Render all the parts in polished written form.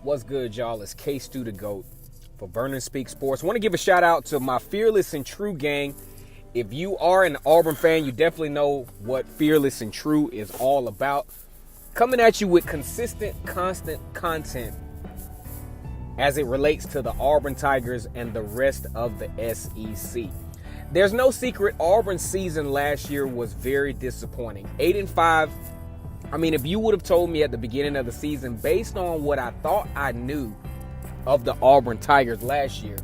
What's good, y'all? It's K-Stu the GOAT for Vernon Speak Sports. I want to give a shout out to my fearless and true gang. If you are an Auburn fan, you definitely know what fearless and true is all about. Coming at you with consistent, constant content as it relates to the Auburn Tigers and the rest of the SEC. There's no secret, Auburn's season last year was very disappointing. 8-5. I mean, if you would have told me at the beginning of the season, based on what I thought I knew of the Auburn Tigers last year,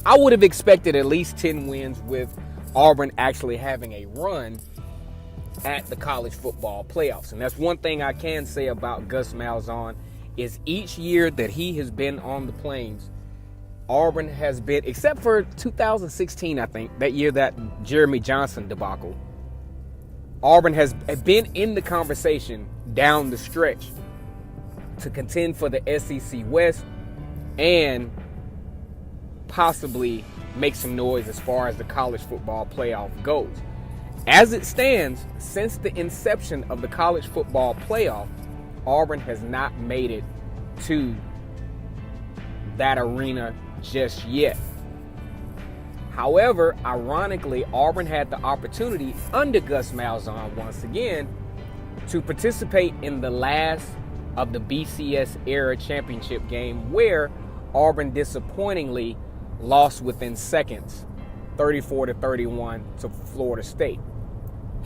I would have expected at least 10 wins with Auburn actually having a run at the college football playoffs. And that's one thing I can say about Gus Malzahn is each year that he has been on the Plains, Auburn has been, except for 2016, I think, that year that Jeremy Johnson debacle, Auburn has been in the conversation down the stretch to contend for the SEC West and possibly make some noise as far as the college football playoff goes. As it stands, since the inception of the college football playoff, Auburn has not made it to that arena just yet. However, ironically, Auburn had the opportunity under Gus Malzahn once again to participate in the last of the BCS era championship game where Auburn disappointingly lost within seconds, 34-31 to Florida State.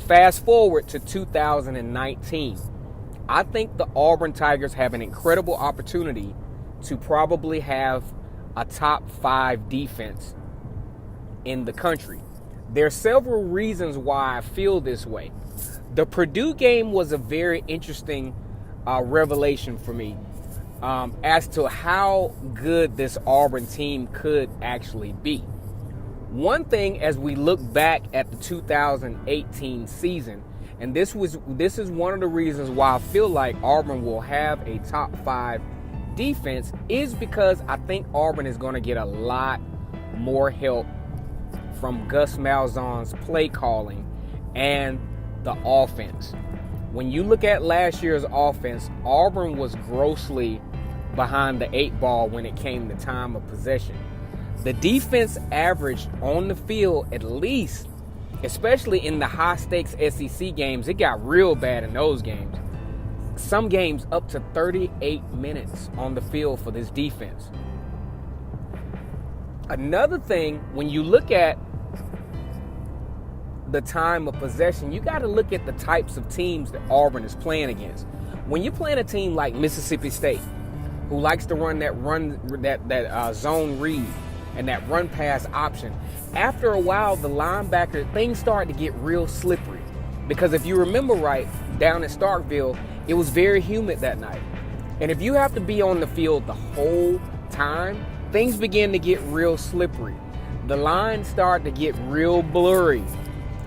Fast forward to 2019. I think the Auburn Tigers have an incredible opportunity to probably have a top 5 defense in the country. There are several reasons why I feel this way. The Purdue game was a very interesting revelation for me as to how good this Auburn team could actually be. One thing, as we look back at the 2018 season, and this is one of the reasons why I feel like Auburn will have a top 5 defense, is because I think Auburn is going to get a lot more help from Gus Malzahn's play calling and the offense. When you look at last year's offense, Auburn was grossly behind the 8 ball when it came to time of possession. The defense averaged on the field at least, especially in the high-stakes SEC games, it got real bad in those games. Some games up to 38 minutes on the field for this defense. Another thing, when you look at the time of possession, you got to look at the types of teams that Auburn is playing against. When you're playing a team like Mississippi State, who likes to run that zone read and that run pass option, after a while, the linebacker, things start to get real slippery. Because if you remember right, down in Starkville, it was very humid that night. And if you have to be on the field the whole time, things begin to get real slippery. The lines start to get real blurry.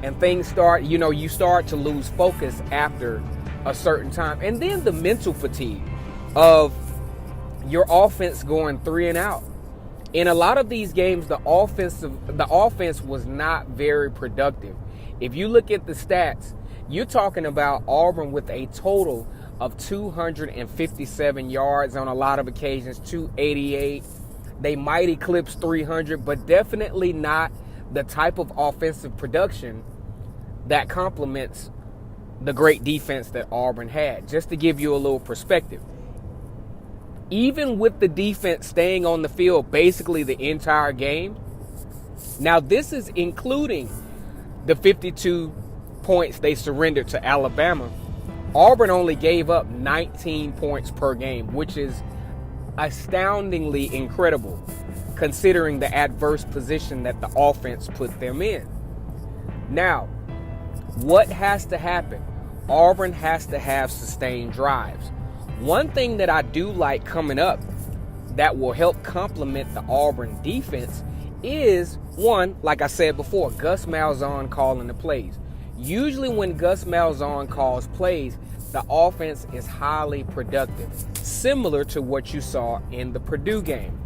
And things start, you start to lose focus after a certain time. And then the mental fatigue of your offense going 3 and out. In a lot of these games, the offense was not very productive. If you look at the stats, you're talking about Auburn with a total of 257 yards on a lot of occasions, 288. They might eclipse 300, but definitely not the type of offensive production that complements the great defense that Auburn had. Just to give you a little perspective, even with the defense staying on the field basically the entire game, now this is including the 52 points they surrendered to Alabama, Auburn only gave up 19 points per game, which is astoundingly incredible considering the adverse position that the offense put them in. Now, what has to happen? Auburn has to have sustained drives. One thing that I do like coming up that will help complement the Auburn defense is, one, like I said before, Gus Malzahn calling the plays. Usually when Gus Malzahn calls plays, the offense is highly productive, similar to what you saw in the Purdue game.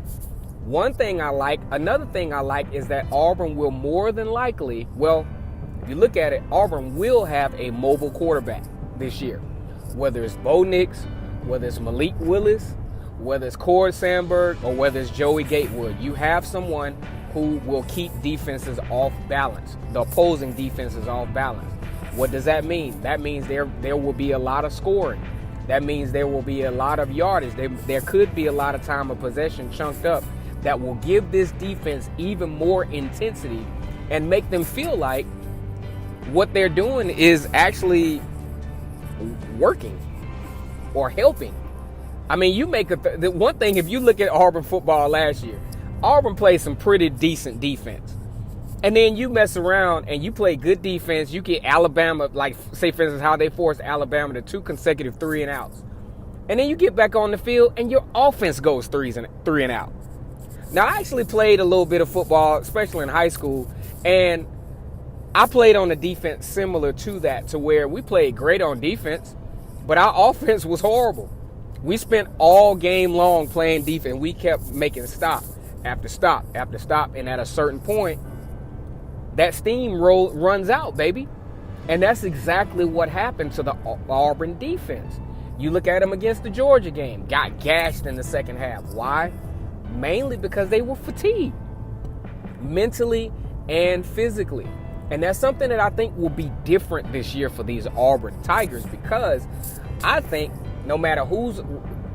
One thing I like, another thing I like is that Auburn will more than likely, well, if you look at it, Auburn will have a mobile quarterback this year. Whether it's Bo Nix, whether it's Malik Willis, whether it's Cord Sandberg or whether it's Joey Gatewood, you have someone who will keep defenses off balance, the opposing defenses off balance. What does that mean? That means there will be a lot of scoring. That means there will be a lot of yardage. There could be a lot of time of possession chunked up that will give this defense even more intensity and make them feel like what they're doing is actually working or helping. I mean, you make the one thing, if you look at Auburn football last year, Auburn played some pretty decent defense. And then you mess around and you play good defense. You get Alabama, like, say, for instance, how they forced Alabama to 2 consecutive 3-and-outs. And then you get back on the field and your offense goes 3 and out. Now, I actually played a little bit of football, especially in high school, and I played on a defense similar to that, to where we played great on defense, but our offense was horrible. We spent all game long playing defense. We kept making stop after stop after stop, and at a certain point, that steam runs out, baby. And that's exactly what happened to the Auburn defense. You look at them against the Georgia game, got gashed in the second half. Why? Mainly because they were fatigued, mentally and physically. And that's something that I think will be different this year for these Auburn Tigers, because I think no matter who's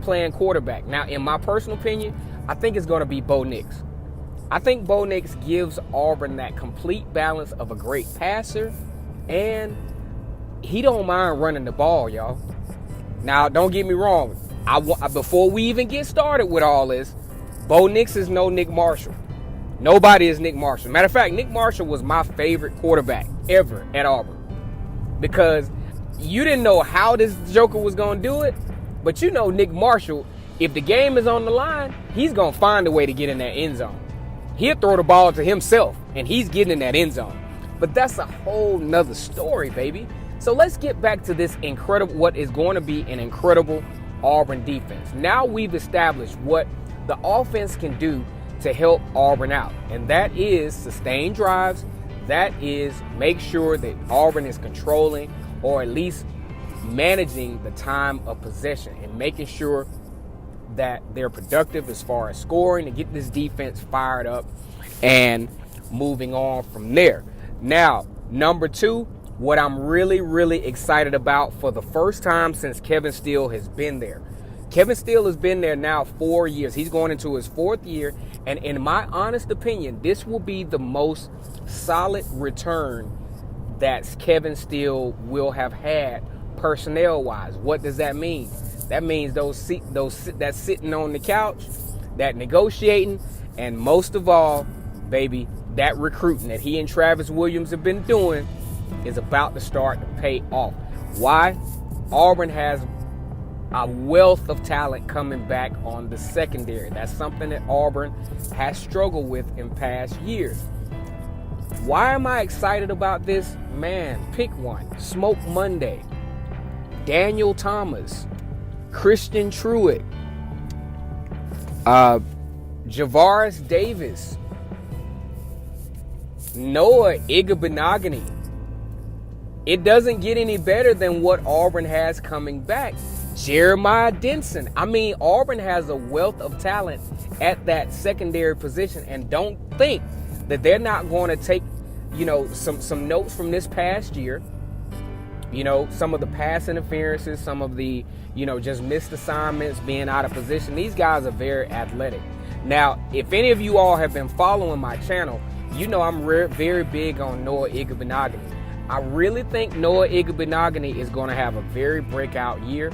playing quarterback, now in my personal opinion, I think it's going to be Bo Nix. I think Bo Nix gives Auburn that complete balance of a great passer, and he don't mind running the ball, y'all. Now, don't get me wrong. Before we even get started with all this, Bo Nix is no Nick Marshall. Nobody is Nick Marshall. Matter of fact, Nick Marshall was my favorite quarterback ever at Auburn, because you didn't know how this joker was going to do it, but you know Nick Marshall, if the game is on the line, he's going to find a way to get in that end zone. He'll throw the ball to himself, and he's getting in that end zone. But that's a whole nother story, baby. So let's get back to this what is going to be an incredible Auburn defense. Now we've established what the offense can do to help Auburn out, and that is sustain drives. That is make sure that Auburn is controlling or at least managing the time of possession and making sure that they're productive as far as scoring to get this defense fired up and moving on from there. Now, number 2, what I'm really, really excited about for the first time since Kevin Steele has been there. Kevin Steele has been there now 4 years. He's going into his 4th year, and in my honest opinion, this will be the most solid return that Kevin Steele will have had personnel-wise. What does that mean? That means that sitting on the couch, that negotiating, and most of all, baby, that recruiting that he and Travis Williams have been doing is about to start to pay off. Why? Auburn has a wealth of talent coming back on the secondary. That's something that Auburn has struggled with in past years. Why am I excited about this? Man, pick one. Smoke Monday, Daniel Thomas, Christian Truitt, Javaris Davis, Noah Igbenogany. It doesn't get any better than what Auburn has coming back. Jeremiah Denson. I mean, Auburn has a wealth of talent at that secondary position, and don't think that they're not going to take, some notes from this past year. Some of the pass interferences, some of the, just missed assignments, being out of position. These guys are very athletic. Now, if any of you all have been following my channel, I'm very big on Noah Igbenogany. I really think Noah Igbenogany is going to have a very breakout year.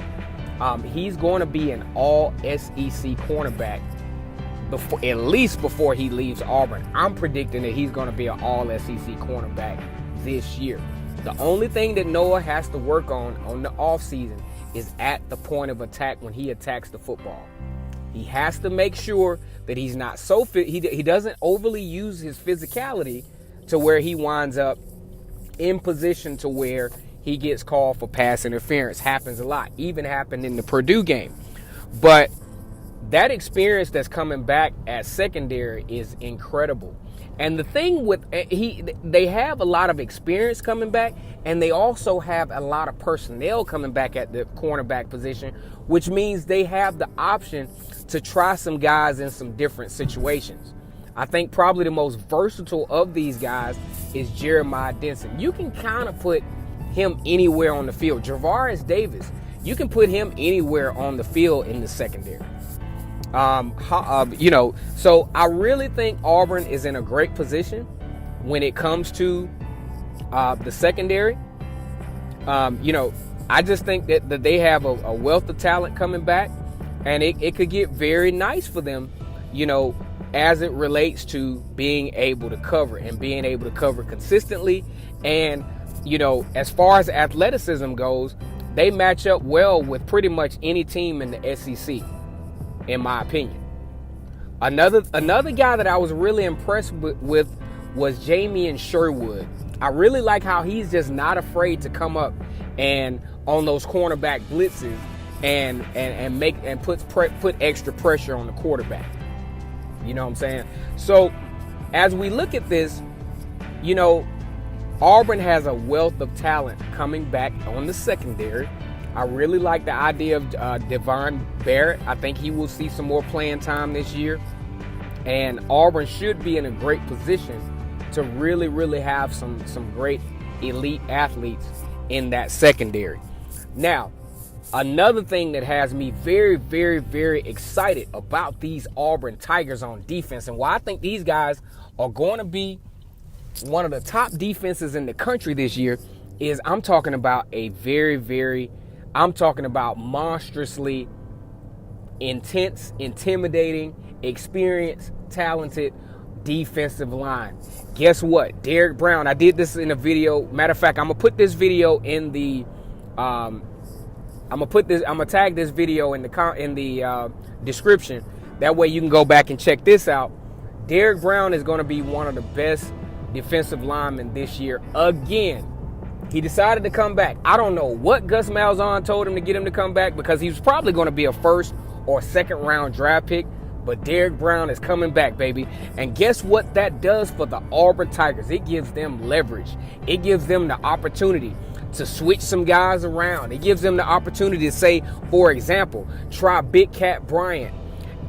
He's going to be an all-SEC cornerback at least before he leaves Auburn. I'm predicting that he's going to be an all-SEC cornerback this year. The only thing that Noah has to work on the offseason is at the point of attack when he attacks the football. He has to make sure that he's not so fit. He doesn't overly use his physicality to where he winds up in position to where he gets called for pass interference. Happens a lot. Even happened in the Purdue game. But that experience that's coming back at secondary is incredible. And the thing with they have a lot of experience coming back, and they also have a lot of personnel coming back at the cornerback position, which means they have the option to try some guys in some different situations. I think probably the most versatile of these guys is Jeremiah Denson. You can kind of put him anywhere on the field. Javaris Davis, you can put him anywhere on the field in the secondary. So I really think Auburn is in a great position when it comes to the secondary. I just think that they have a wealth of talent coming back, and it could get very nice for them, as it relates to being able to cover and being able to cover consistently. And, as far as athleticism goes, they match up well with pretty much any team in the SEC, in my opinion. Another guy that I was really impressed with was Jamian Sherwood. I really like how he's just not afraid to come up and on those cornerback blitzes and put extra pressure on the quarterback. You know what I'm saying? So as we look at this, Auburn has a wealth of talent coming back on the secondary. I really like the idea of Devon Barrett. I think he will see some more playing time this year. And Auburn should be in a great position to really, really have some great elite athletes in that secondary. Now, another thing that has me very, very, very excited about these Auburn Tigers on defense, and why I think these guys are going to be one of the top defenses in the country this year, is I'm talking about monstrously intense, intimidating, experienced, talented defensive line. Guess what? Derek Brown, I did this in a video. Matter of fact, I'm going to put this video in the I'm gonna tag this video in the description. That way you can go back and check this out. Derek Brown is going to be one of the best defensive linemen this year again. He decided to come back. I don't know what Gus Malzahn told him to get him to come back, because he was probably going to be a first or second round draft pick. But Derek Brown is coming back, baby. And guess what that does for the Auburn Tigers? It gives them leverage. It gives them the opportunity to switch some guys around. It gives them the opportunity to say, for example, try Big Cat Bryant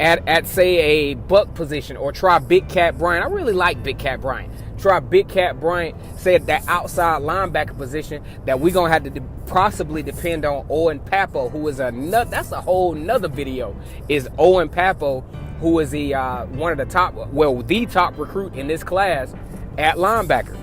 at say a buck position, or try Big Cat Bryant. I really like Big Cat Bryant. Try Big Cat Bryant, say at that outside linebacker position that we're going to have to possibly depend on Owen Papo, who is that's a whole nother video, is Owen Papo, who is the top recruit in this class at linebacker.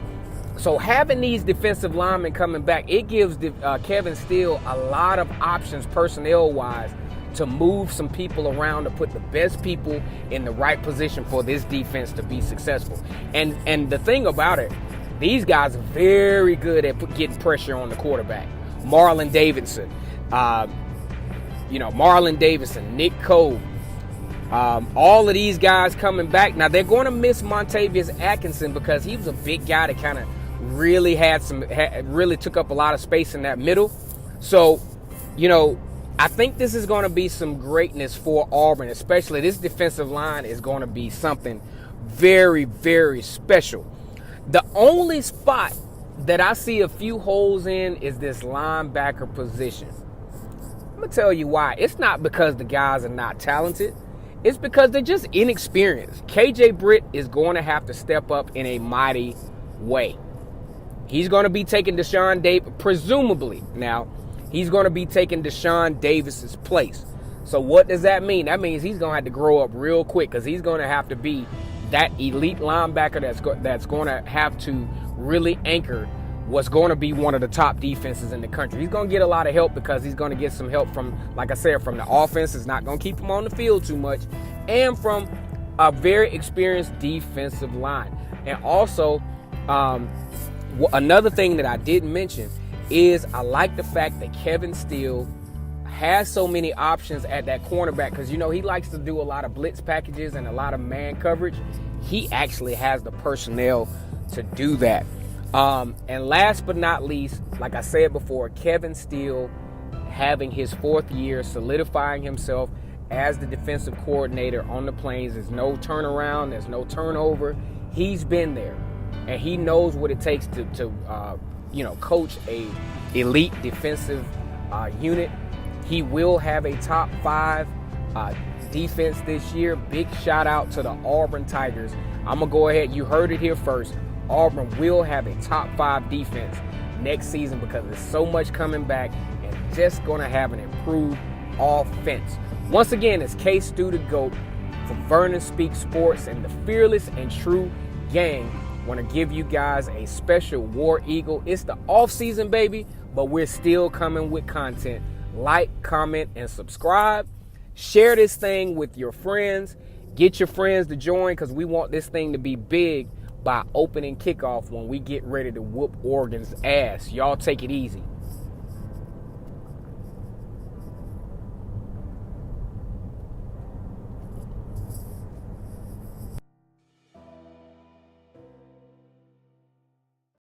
So having these defensive linemen coming back, it gives Kevin Steele a lot of options personnel-wise to move some people around, to put the best people in the right position for this defense to be successful. And the thing about it, these guys are very good at getting pressure on the quarterback. Marlon Davidson, Nick Cole, all of these guys coming back. Now they're going to miss Montavious Atkinson, because he was a big guy that kind of really really took up a lot of space in that middle. So, I think this is going to be some greatness for Auburn, especially this defensive line is going to be something very, very special. The only spot that I see a few holes in is this linebacker position. I'm going to tell you why. It's not because the guys are not talented. It's because they're just inexperienced. KJ Britt is going to have to step up in a mighty way. He's going to be taking Deshaun Davis, presumably. Now, he's going to be taking Deshaun Davis's place. So what does that mean? That means he's going to have to grow up real quick, because he's going to have to be that elite linebacker that's going to have to really anchor what's going to be one of the top defenses in the country. He's going to get a lot of help, because he's going to get some help from, like I said, from the offense. It's not going to keep him on the field too much, and from a very experienced defensive line. And also, another thing that I didn't mention is I like the fact that Kevin Steele has so many options at that cornerback, because he likes to do a lot of blitz packages and a lot of man coverage. He actually has the personnel to do that. And last but not least, like I said before, Kevin Steele having his fourth year, solidifying himself as the defensive coordinator on the Plains. There's no turnaround. There's no turnover. He's been there, and he knows what it takes to coach a elite defensive unit. He will have a top 5 defense this year. Big shout out to the Auburn Tigers. I'm going to go ahead. You heard it here first. Auburn will have a top 5 defense next season because there's so much coming back and just going to have an improved offense. Once again, it's K-Stu the GOAT for Vernon Speaks Sports and the Fearless and True Gang. Want to give you guys a special War Eagle. It's the off season, baby, but we're still coming with content. Like, comment, and subscribe. Share this thing with your friends. Get your friends to join because we want this thing to be big by opening kickoff when we get ready to whoop Oregon's ass. Y'all take it easy.